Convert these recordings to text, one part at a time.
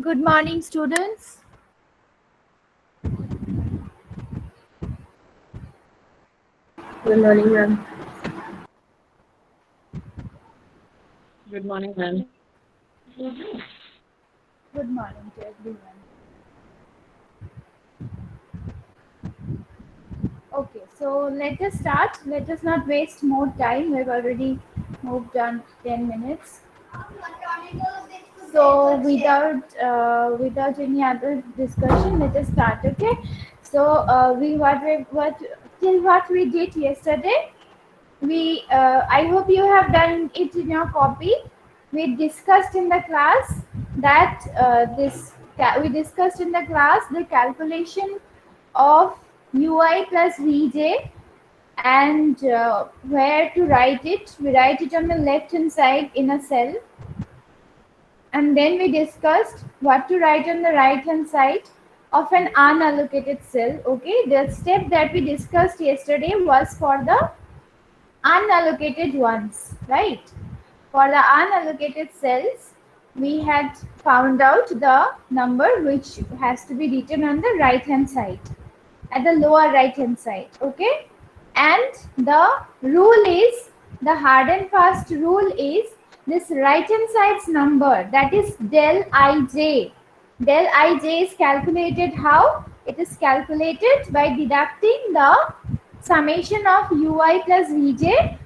Good morning, students. Good morning, ma'am. Good morning, ma'am. Good morning to everyone. Okay, so let us start. Let us not waste more time. We've already moved on 10 minutes. So without any other discussion, let us start. Okay. So what till what we did yesterday. I hope you have done it in your copy. We discussed in the class that we discussed in the class the calculation of ui plus vj, and where to write it. We write it on the left hand side in a cell, and then we discussed what to write on the right hand side of an unallocated cell. Okay, the step that we discussed yesterday was for the unallocated ones, right? For the unallocated cells, we had found out the number which has to be written on the right hand side, at the lower right hand side. Okay, and the rule is, the hard and fast rule is, this right hand side's number, that is del ij. Del ij is calculated how? It is calculated by deducting the summation of ui plus vj.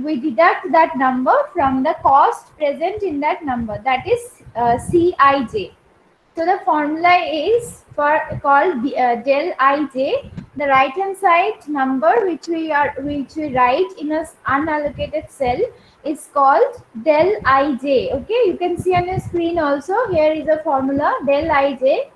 We deduct that number from the cost present in that number, that is Cij. So the formula is called del Ij. The right hand side number which we write in a unallocated cell is called del Ij. Okay, you can see on your screen also. Here is a formula, del Ij.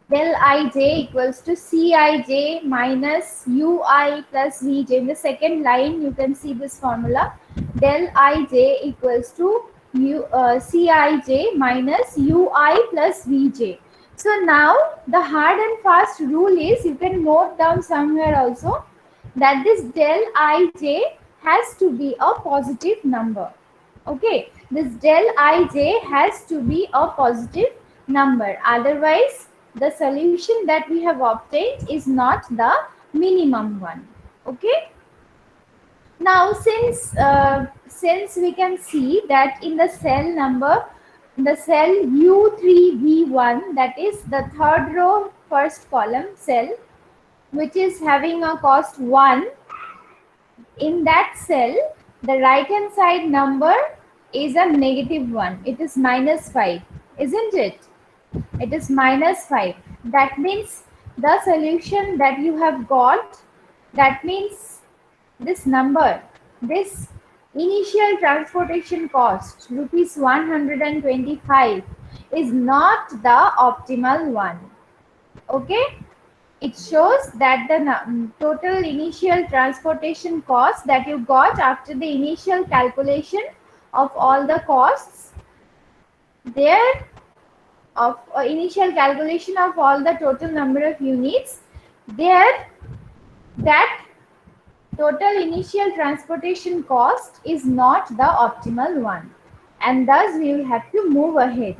Del ij equals to Cij minus ui plus vj. In the second line, you can see this formula. Del ij equals to Cij minus ui plus vj. So now the hard and fast rule is, you can note down somewhere also, that this del ij has to be a positive number. Okay, this del ij has to be a positive number. Otherwise, the solution that we have obtained is not the minimum one. Okay. Now, since we can see that in the cell number, the cell U3V1, that is the third row, first column cell, which is having a cost 1, in that cell, the right hand side number is a negative 1. It is minus 5, isn't it? It is minus 5. That means the solution that you have got, that means this number, this initial transportation cost, rupees 125, is not the optimal one. Okay? It shows that the total initial transportation cost that you got after the initial calculation of all the costs, there of initial calculation of all the total number of units, there that total initial transportation cost is not the optimal one, and thus we will have to move ahead.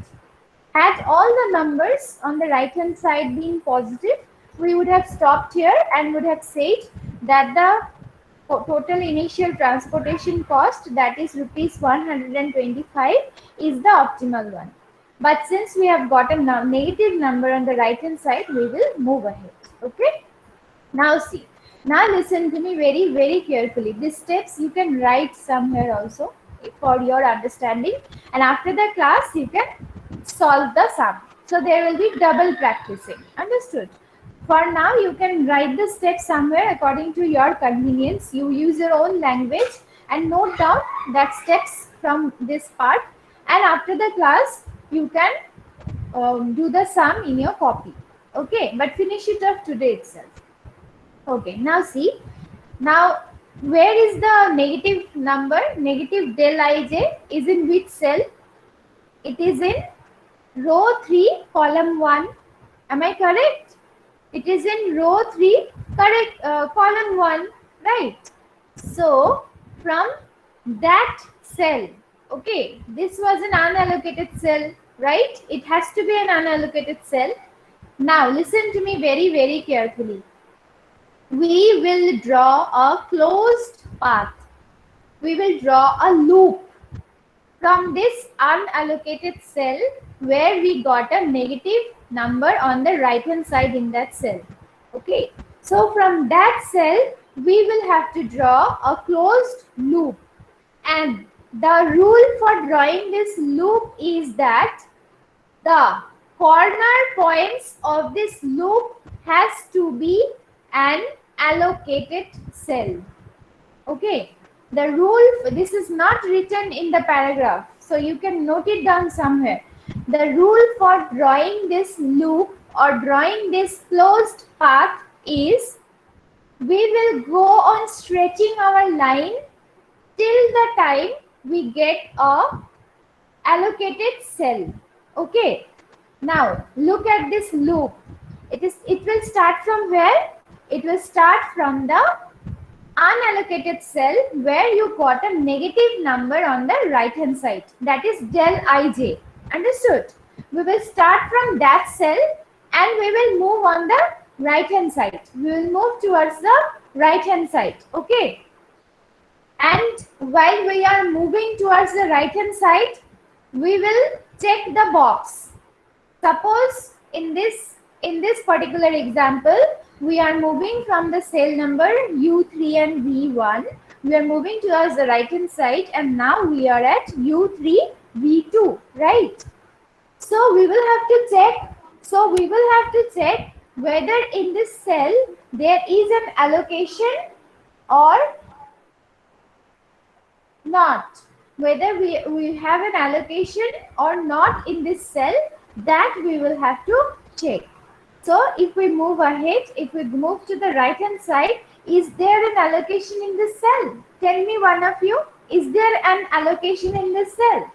Had all the numbers on the right hand side been positive, we would have stopped here and would have said that the total initial transportation cost, that is rupees 125, is the optimal one. But since we have got a negative number on the right hand side, we will move ahead. Okay. Now see. Now listen to me very, very carefully. These steps you can write somewhere also for your understanding, and after the class you can solve the sum. So there will be double practicing. Understood? For now, you can write the steps somewhere according to your convenience. You use your own language and note down that steps from this part. And after the class, you can do the sum in your copy. Okay, but finish it off today itself. Okay, now see. Now, where is the negative number? Negative del ij is in which cell? It is in row 3, column 1. Am I correct? It is in row 3, correct, column 1, right? So, from that cell, okay, this was an unallocated cell. right? It has to be an unallocated cell. Now listen to me very, very carefully. We will draw a closed path. We will draw a loop from this unallocated cell where we got a negative number on the right hand side in that cell. Okay, so from that cell we will have to draw a closed loop, and the rule for drawing this loop is that the corner points of this loop has to be an allocated cell. Okay, the rule, this is not written in the paragraph, so you can note it down somewhere. The rule for drawing this loop or drawing this closed path is we will go on stretching our line till the time we get a allocated cell. Okay, now look at this loop. It will start from where? It will start from the unallocated cell where you got a negative number on the right hand side, that is del ij. Understood? We will start from that cell and we will move on the right hand side. We will move towards the right hand side. Okay, and while we are moving towards the right hand side, we will check the box. Suppose in this particular example, we are moving from the cell number U3 and V1. We are moving towards the right hand side, and now we are at U3, V2, right? So we will have to check. So we will have to check whether in this cell there is an allocation or not. Whether we have an allocation or not in this cell, that we will have to check. So if we move ahead, if we move to the right hand side, is there an allocation in this cell? Tell me, one of you, is there an allocation in this cell?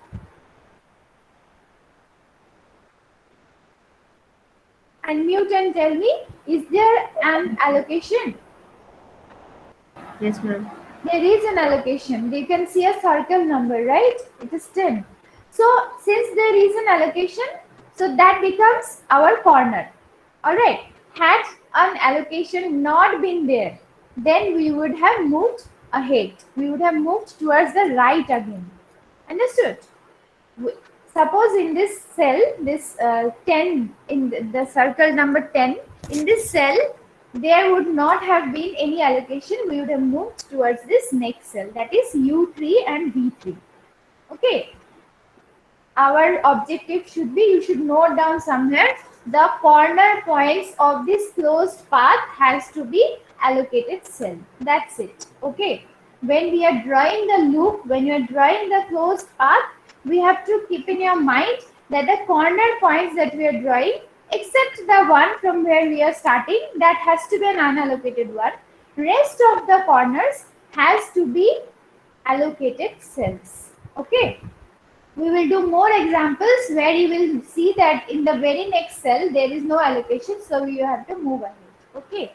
Unmute and tell me, is there an allocation? Yes, ma'am. There is an allocation. You can see a circle number, right? It is 10. So since there is an allocation, so that becomes our corner. Alright. Had an allocation not been there, then we would have moved ahead. We would have moved towards the right again. Understood? Suppose in this cell, this 10, in the circle number 10, in this cell, there would not have been any allocation. We would have moved towards this next cell, that is U3 and V3. Okay. Our objective should be, you should note down somewhere, the corner points of this closed path has to be allocated cell. That's it. Okay. When we are drawing the loop, when you are drawing the closed path, we have to keep in your mind that the corner points that we are drawing, except the one from where we are starting, that has to be an unallocated one. Rest of the corners has to be allocated cells. Okay. We will do more examples where you will see that in the very next cell there is no allocation, so you have to move ahead. Okay.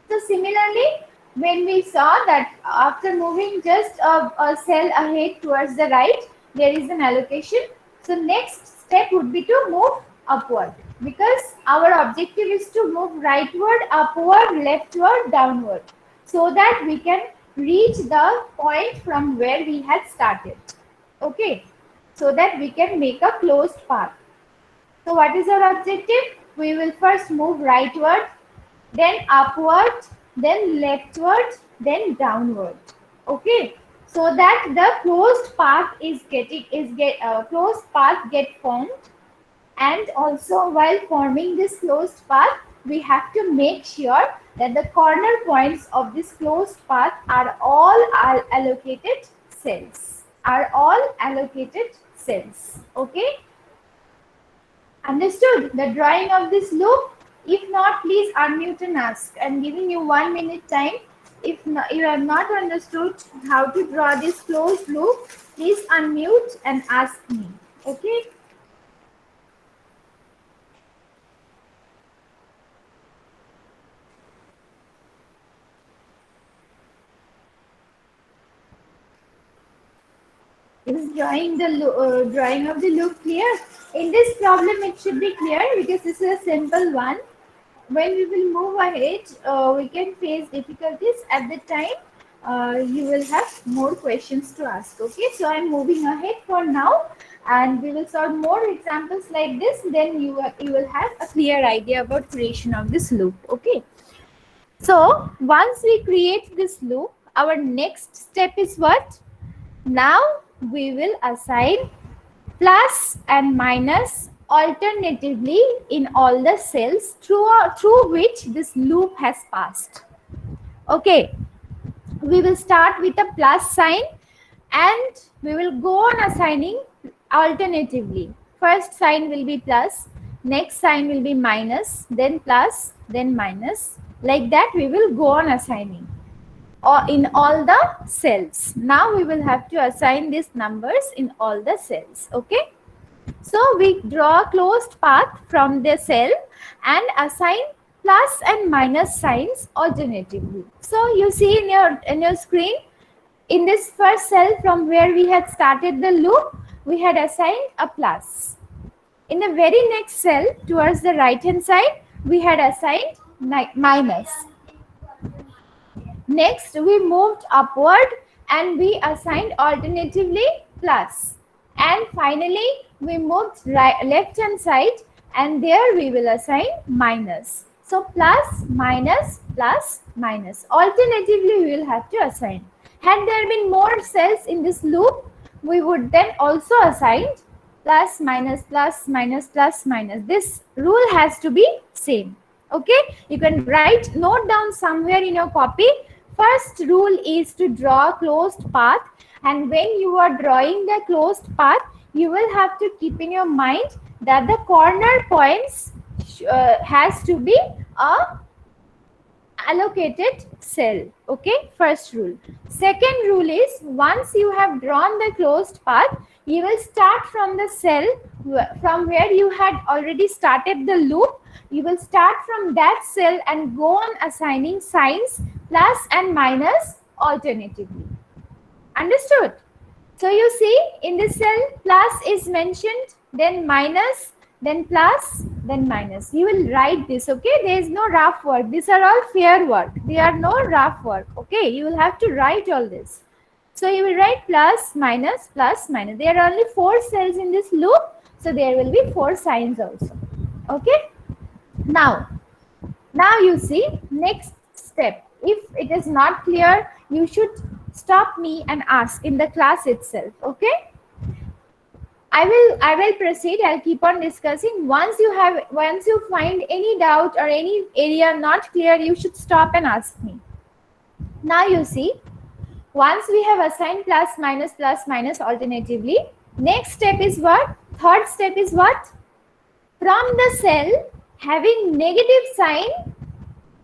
So similarly, when we saw that after moving just a cell ahead towards the right, there is an allocation. So next step would be to move upward, because our objective is to move rightward, upward, leftward, downward, so that we can reach the point from where we had started. Okay, so that we can make a closed path. So what is our objective? We will first move rightward, then upward, then leftward, then downward. Okay, so that the closed path closed path get formed. And also while forming this closed path, we have to make sure that the corner points of this closed path are all allocated cells. Okay, understood the drawing of this loop? If not, please unmute and ask. I'm giving you 1 minute time. If you have not understood how to draw this closed loop, please unmute and ask me. Okay. Is drawing of the loop clear? In this problem, it should be clear because this is a simple one. When we will move ahead, we can face difficulties at the time. You will have more questions to ask. Okay, so I'm moving ahead for now, and we will solve more examples like this. Then you will have a clear idea about creation of this loop. Okay. So once we create this loop, our next step is what? Now we will assign plus and minus alternatively in all the cells through which this loop has passed. Okay, we will start with a plus sign and we will go on assigning alternatively. First sign will be plus, next sign will be minus, then plus, then minus. Like that we will go on assigning or in all the cells. Now we will have to assign these numbers in all the cells. Okay. So we draw a closed path from the cell and assign plus and minus signs alternatively. So you see in your screen, in this first cell from where we had started the loop, we had assigned a plus. In the very next cell towards the right hand side, we had assigned minus. Next, we moved upward and we assigned alternatively plus. And finally, we moved left hand side and there we will assign minus. So plus, minus, plus, minus. Alternatively, we will have to assign. Had there been more cells in this loop, we would then also assign plus, minus, plus, minus, plus, minus. This rule has to be same. Okay, you can note down somewhere in your copy. First rule is to draw a closed path, and when you are drawing the closed path, you will have to keep in your mind that the corner points has to be a allocated cell. Okay, first rule. Second rule is once you have drawn the closed path, you will start from the cell from where you had already started the loop. You will start from that cell and go on assigning signs plus and minus alternatively. Understood? So you see in this cell plus is mentioned, then minus, then plus, then minus. You will write this, okay? There is no rough work. These are all fair work. They are no rough work, okay? You will have to write all this. So you will write plus, minus, plus, minus. There are only 4 cells in this loop, so there will be 4 signs also, okay? Now you see next step. If it is not clear, you should stop me and ask in the class itself, okay? I will proceed. I'll keep on discussing. Once you find any doubt or any area not clear, you should stop and ask me. Now you see, once we have assigned plus, minus alternatively, next step is what? Third step is what? From the cell having negative sign,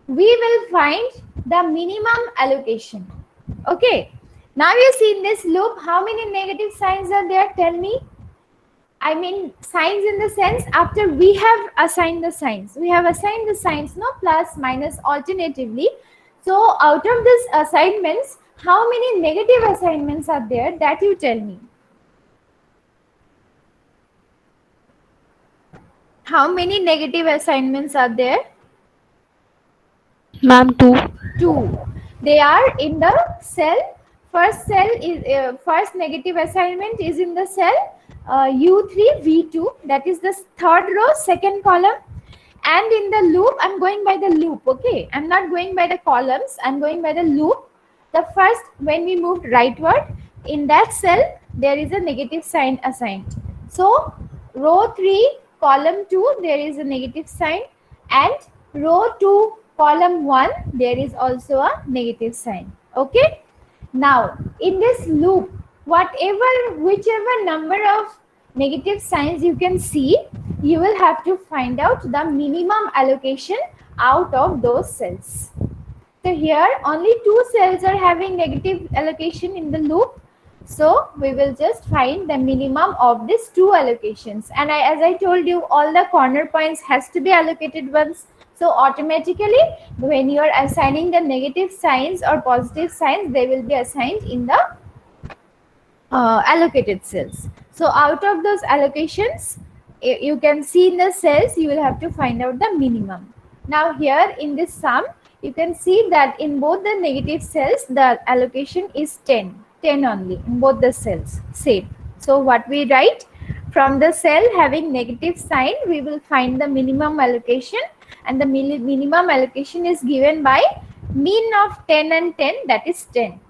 we will find the minimum allocation. Okay. Now you see in this loop, how many negative signs are there? Tell me. I mean signs in the sense after we have assigned the signs. We have assigned the signs, no, plus, minus alternatively. So out of these assignments, how many negative assignments are there? That you tell me. How many negative assignments are there? Ma'am, 2. 2. They are in the cell. First cell is first negative assignment is in the cell U3 V2. That is the third row, second column. And in the loop, I'm going by the loop. Okay, I'm not going by the columns. I'm going by the loop. The first, when we moved rightward, in that cell there is a negative sign assigned. So row 3, column 2, there is a negative sign, and row 2, column 1, there is also a negative sign. Okay. Now in this loop, whichever number of negative signs you can see, you will have to find out the minimum allocation out of those cells. So here only 2 cells are having negative allocation in the loop. So we will just find the minimum of these 2 allocations. And as I told you, all the corner points has to be allocated once. So automatically, when you are assigning the negative signs or positive signs, they will be assigned in the allocated cells. So out of those allocations, you can see in the cells, you will have to find out the minimum. Now here in this sum, you can see that in both the negative cells, the allocation is 10 only in both the cells, same. So what we write, from the cell having negative sign, we will find the minimum allocation, and the minimum allocation is given by mean of 10 and 10, that is 10.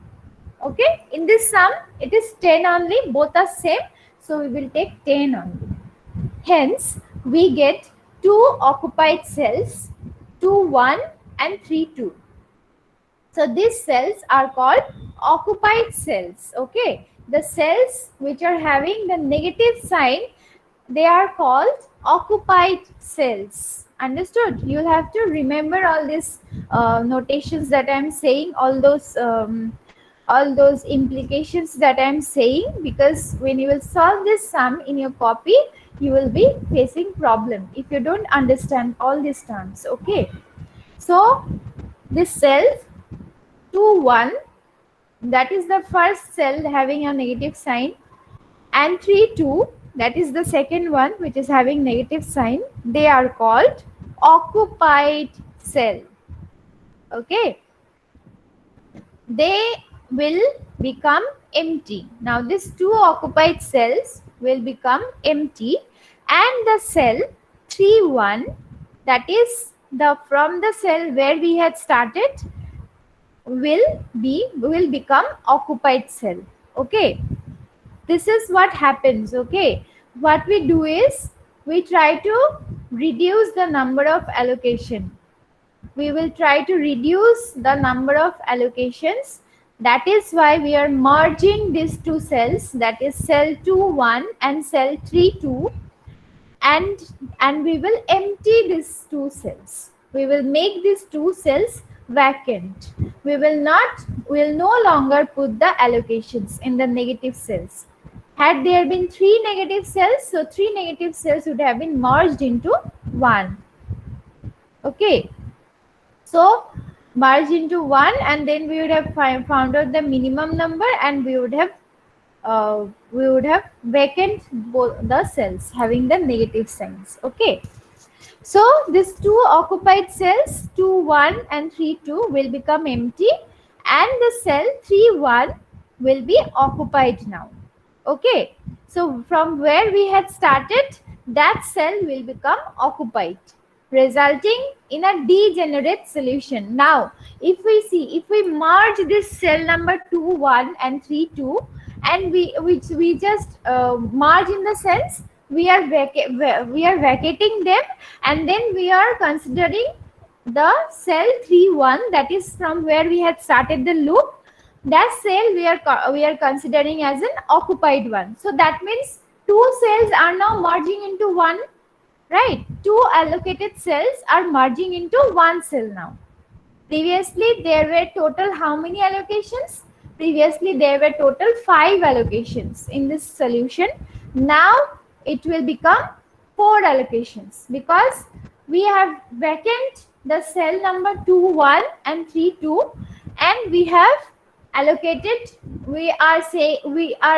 Okay, in this sum it is 10 only, both are same, so we will take 10 only. Hence we get 2 occupied cells, 2 1 and 3 2. So these cells are called occupied cells. Okay, the cells which are having the negative sign, they are called occupied cells. Understood? You'll have to remember all these notations that I'm saying, all those implications that I'm saying, because when you will solve this sum in your copy, you will be facing problem if you don't understand all these terms. Okay, so this cell 2 1, that is the first cell having a negative sign, and 3 2, that is the second one which is having negative sign, they are called occupied cell. Okay, they will become empty. Now these 2 occupied cells will become empty, and the cell 3 1, that is the from the cell where we had started, will become occupied cell. Okay, this is what happens. Okay, what we do is we try to reduce the number of allocation. We will try to reduce the number of allocations. That is why we are merging these 2 cells, that is cell 2 1 and cell 3 2, and we will empty these 2 cells. We will make these 2 cells vacant. We will no longer put the allocations in the negative cells. Had there been 3 negative cells, so 3 negative cells would have been merged into 1. Okay, so merge into 1, and then we would have found out the minimum number, and we would have vacant both the cells having the negative signs. Okay, so these 2 occupied cells 2 1 and 3 2 will become empty, and the cell 3 1 will be occupied now. Okay, so from where we had started, that cell will become occupied, resulting in a degenerate solution. Now if we see, if we merge this cell number 2 1 and 3 2, and we just merge in the sense we are vacating them, and then we are considering the cell 3 1, that is from where we had started the loop. That cell we are considering as an occupied one. So that means 2 cells are now merging into 1, right? 2 allocated cells are merging into 1 cell now. Previously there were total how many allocations? Previously there were total 5 allocations in this solution. Now it will become 4 allocations, because we have vacant the cell number 2 1 and 3 2, and we have allocated, we are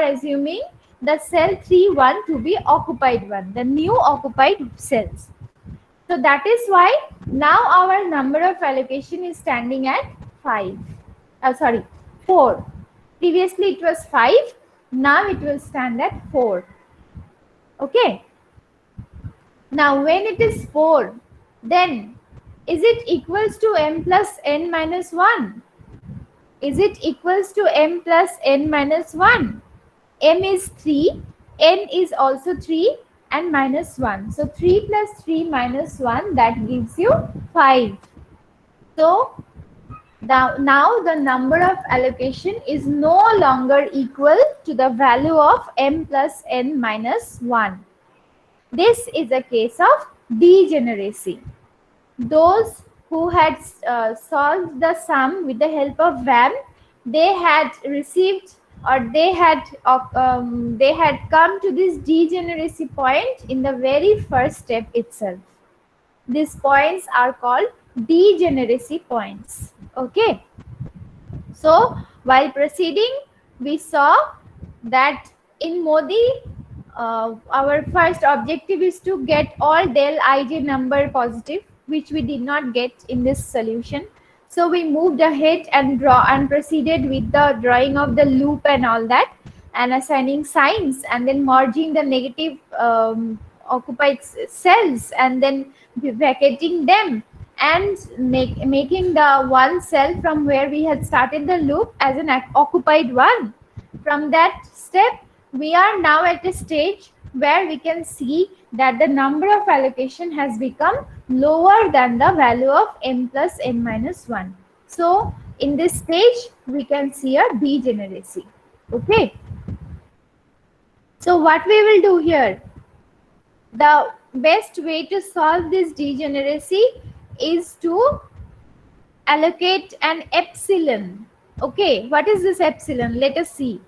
assuming the cell 3 1 to be occupied one, the new occupied cells. So that is why now our number of allocation is standing at 4. Previously it was 5, now it will stand at 4. Okay, now when it is 4, then is it equals to m plus n minus 1? Is it equals to m plus n minus 1? M is 3, n is also 3, and minus 1. So 3 plus 3 minus 1, that gives you 5. So now the number of allocation is no longer equal to the value of m plus n minus 1. This is a case of degeneracy. Those who had solved the sum with the help of VAM, they had received, or they had come to this degeneracy point in the very first step itself. These points are called degeneracy points. Okay, so while proceeding, we saw that in Modi, our first objective is to get all del ij number positive, which we did not get in this solution. So we moved ahead and proceeded with the drawing of the loop and all that, and assigning signs, and then merging the negative occupied cells, and then vacating them, and making the one cell from where we had started the loop as an occupied one. From that step, we are now at a stage where we can see that the number of allocation has become lower than the value of m plus n minus 1. So in this stage, we can see a degeneracy. Okay. So what we will do here, the best way to solve this degeneracy is to allocate an epsilon. Okay, what is this epsilon? Let us see.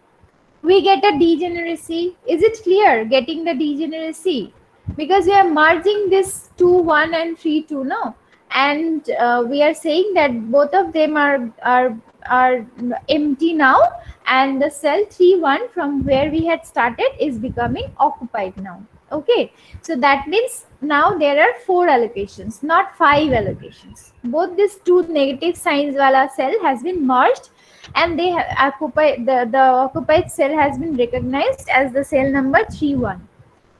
We get a degeneracy. Is it clear getting the degeneracy? Because we are merging this 2, 1 and 3, 2, no? And we are saying that both of them are empty now, and the cell 3, 1 from where we had started is becoming occupied now. Okay, so that means now there are 4 allocations, not 5 allocations. Both these 2 negative signs wala cell has been merged, and they occupy the occupied cell has been recognized as the cell number 3, 1.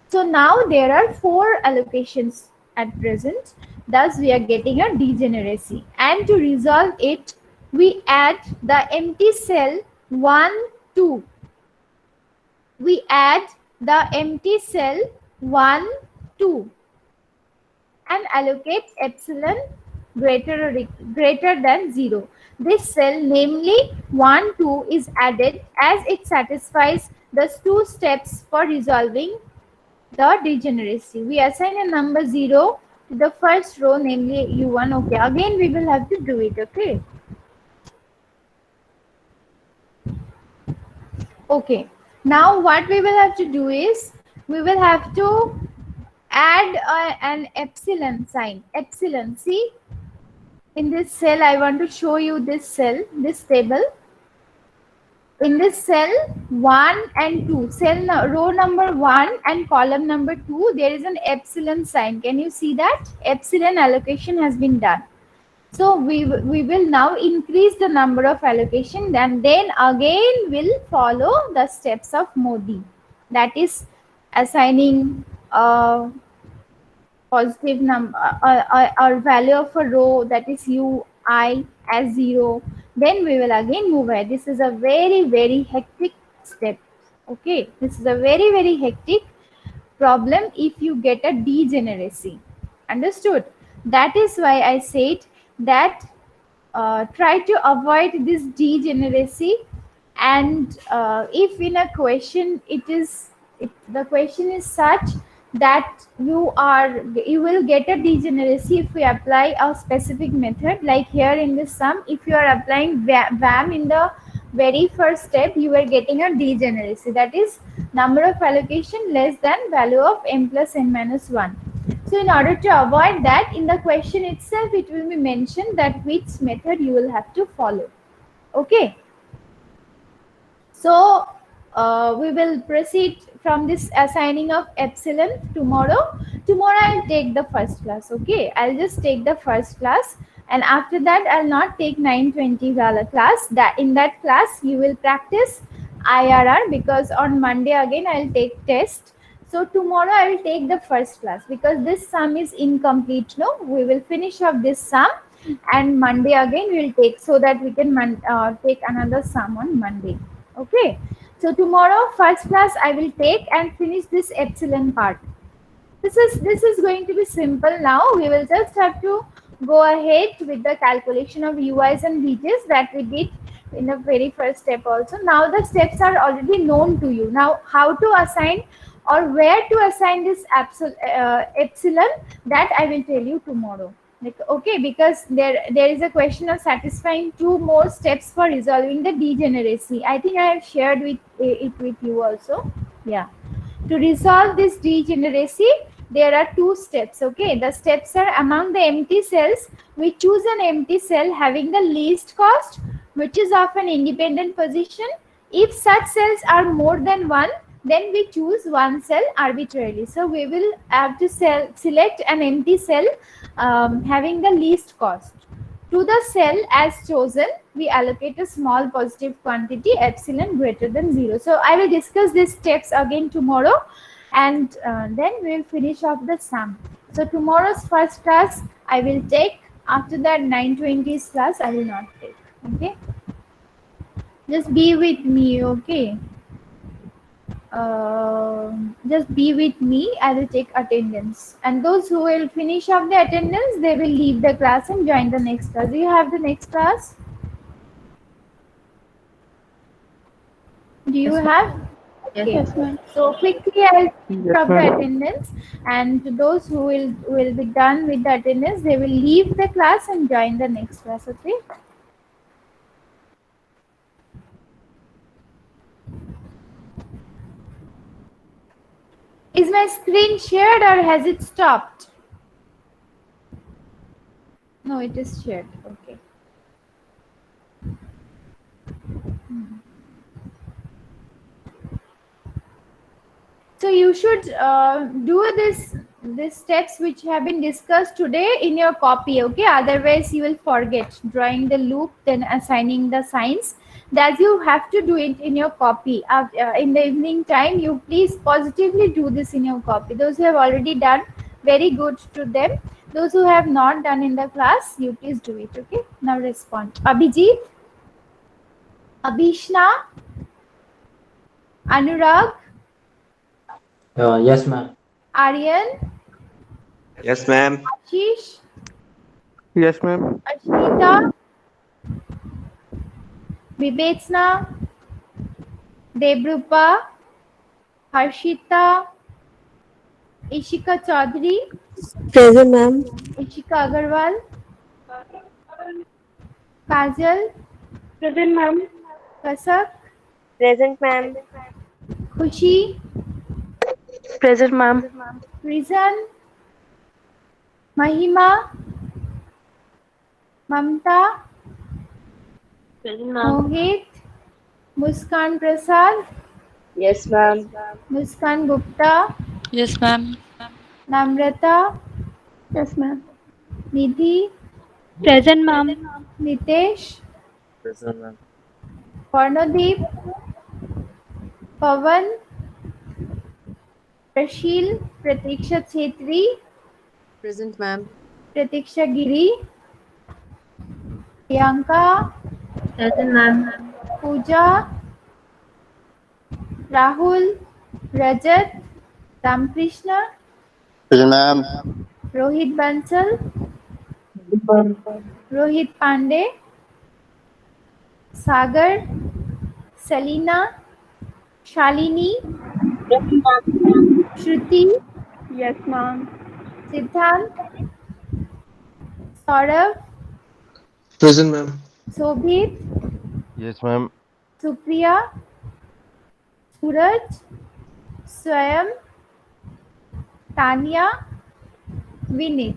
So now there are 4 allocations at present. Thus we are getting a degeneracy, and to resolve it, we add the empty cell 1, 2. We add the empty cell 1, 2 and allocate epsilon greater than 0. This cell, namely 1, 2, is added as it satisfies the 2 steps for resolving the degeneracy. We assign a number 0 to the first row, namely u1. Okay, again we will have to do it. Okay. Okay. Now what we will have to do is, we will have to add an epsilon sign. Epsilon, see, in this cell, I want to show you this cell, this table. In this cell 1 and 2, row number 1 and column number 2, there is an epsilon sign. Can you see that? Epsilon allocation has been done. So we will now increase the number of allocation, and then again will follow the steps of Modi. That is assigning positive number or value of a row, that is ui as 0. Then we will again move ahead. This is a very hectic step. Okay, this is a very hectic problem if you get a degeneracy. Understood? That is why I said that try to avoid this degeneracy, and if in a question the question is such that you will get a degeneracy if we apply a specific method, like here in this sum, if you are applying VAM in the very first step, you are getting a degeneracy, that is number of allocation less than value of m plus n minus 1. So in order to avoid that, in the question itself it will be mentioned that which method you will have to follow. Okay, so we will proceed from this assigning of epsilon tomorrow. Tomorrow I'll take the first class. Okay, I'll just take the first class, and after that I'll not take 920 wala class. That in that class you will practice IRR, because on Monday again I'll take test. So tomorrow I will take the first class, because this sum is incomplete. No, we will finish up this sum, and Monday again we will take, so that we can take another sum on Monday. Okay, so tomorrow first class I will take and finish this epsilon part. This is going to be simple. Now we will just have to go ahead with the calculation of ui's and vj's that we did in the very first step also. Now the steps are already known to you. Now how to assign or where to assign this epsilon, that I will tell you tomorrow. Like, okay, because there is a question of satisfying 2 more steps for resolving the degeneracy. I think I have shared it with you also. Yeah. To resolve this degeneracy, there are 2 steps. Okay, the steps are, among the empty cells, we choose an empty cell having the least cost, which is of an independent position, If such cells are more than one, then we choose one cell arbitrarily. So we will have to select an empty cell having the least cost. To the cell as chosen, we allocate a small positive quantity epsilon greater than 0. So I will discuss these steps again tomorrow, and then we will finish off the sum. So tomorrow's first class I will take. After that 920's class I will not take. Okay. Just be with me, okay? Just be with me. I will take attendance. And those who will finish up the attendance, they will leave the class and join the next class. Do you have the next class? Do you have? Okay. Yes, ma'am. So quickly I'll Yes, up the ma'am. attendance, and to those who will be done with the attendance, they will leave the class and join the next class. Okay. Is my screen shared or has it stopped? No, it is shared. Okay. So you should do these steps which have been discussed today in your copy, okay? Otherwise you will forget drawing the loop, then assigning the signs. That you have to do it in your copy. In the evening time, you please positively do this in your copy. Those who have already done, very good to them. Those who have not done in the class, you please do it, okay? Now respond. Abhijit, Abhishna, Anurag, Yes, ma'am. Aryan, Yes, ma'am. Ashish, Yes, ma'am. Ashmita, Vivetsna, Debrupa, Harshita, Ishika Chaudhary, Present, ma'am. Ishika Agarwal, Kajal, Present, ma'am. Kasak, Present, ma'am. Khushi, Present, ma'am. Rizan, Mahima, Mamta, Present, ma'am. Mohit, Muskan Prasad, Yes, ma'am. Muskan Gupta, Yes, ma'am. Namrata, Yes, ma'am. Nidhi, Present, ma'am. Nitesh, Present, ma'am. Parnodeep, Pavan, Prashil, Pratiksha Chetri, Present, ma'am. Pratiksha Giri, Priyanka, Present, ma'am. Pooja, Rahul, Rajat, Ramkrishna, Present, ma'am. Rohit Bansal, Rohit Pandey, Sagar, Selina, Shalini, Shruti, Yes, ma'am. Siddhant, Saurav, Present, ma'am. Sobhit, Yes, ma'am. Supriya, Suraj, Swayam, Tanya, Vinit.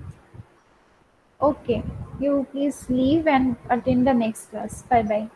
Okay, you please leave and attend the next class. Bye bye.